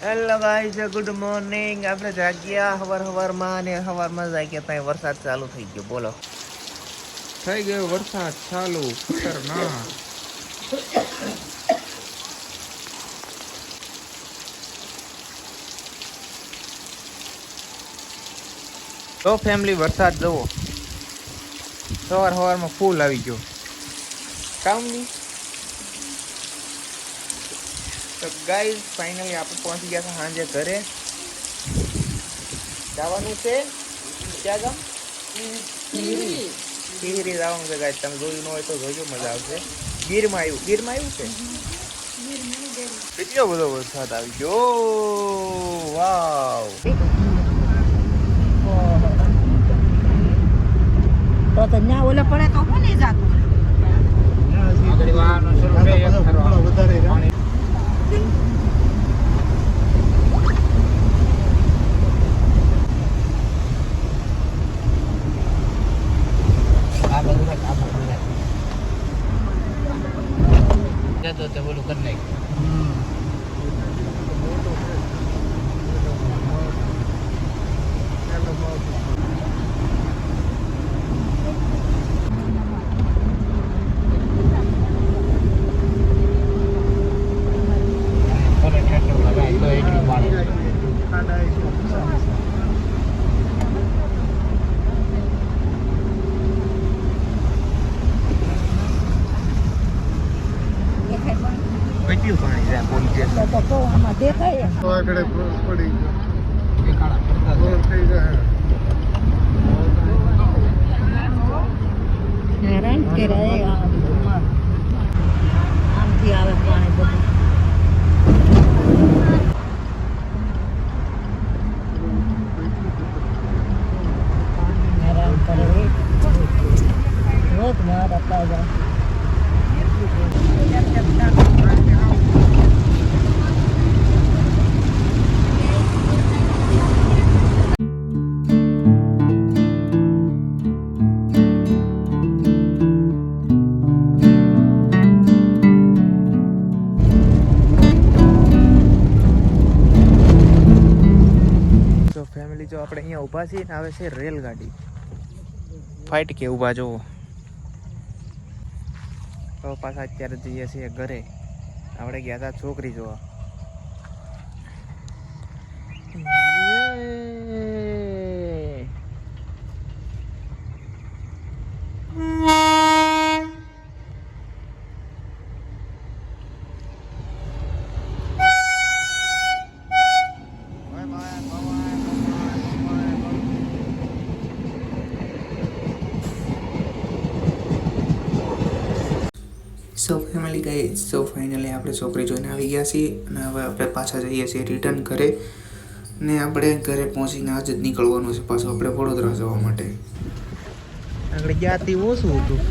Hello guys, good morning. આપણે જાગ્યા હવારમાં અને હવારમાં જાગ્યા ત્યાં વરસાદ ચાલુ થઈ ગયો. બોલો, થઈ ગયો વરસાદ ચાલુ ખતરનાક. તો ફેમિલી વરસાદ જુઓ, સવારમાં ફૂલ આવી ગયો કામની. તો ગાઈસ ફાઇનલી આપણે પહોંચી ગયા હતા સાંજે ઘરે. જવાનું છે ક્યાં ગામ? ટીહરી જવાનું છે ગાઈસ. તમે જોયું ન હોય તો જોજો, મજા આવશે. ગીરમાં આવ્યું છે. કેટલો બધો વરસાદ આવી ગયો, વાવ. તો ન્યા ઓલે પડે તો હું નહીં જાતું. તો બોલું કરી નાખ. કેટલું પાણી છે પોલીસ સ્ટેશન? તો કહું આમાં દેખાય આગળ પડી ગયો થઈ જાય. હેરાન કરે આમથી આવે પાણી બધું. હેરાન કરે રોજ મારા પાજા. ફેમિલી જો આપણે અહીંયા ઊભા છીએ ને, આવે છે રેલગાડી. ફાઇટ કે ઊભા જોવો. તો પાછા અત્યારે જઈએ છીએ ઘરે. આપણે ગયા હતા છોકરી જોવા. સો ફેમિલી ગાઈસ, સો ફાઇનલી આપણે છોકરી જોઈને આવી ગયા છીએ અને હવે આપણે પાછા જઈએ છીએ રિટર્ન ઘરે. ને આપણે ઘરે પહોંચીને આજ જ નીકળવાનું છે પાછું આપણે વડોદરા જવા માટે. આગળ ગયા હતી ઓછું હતું.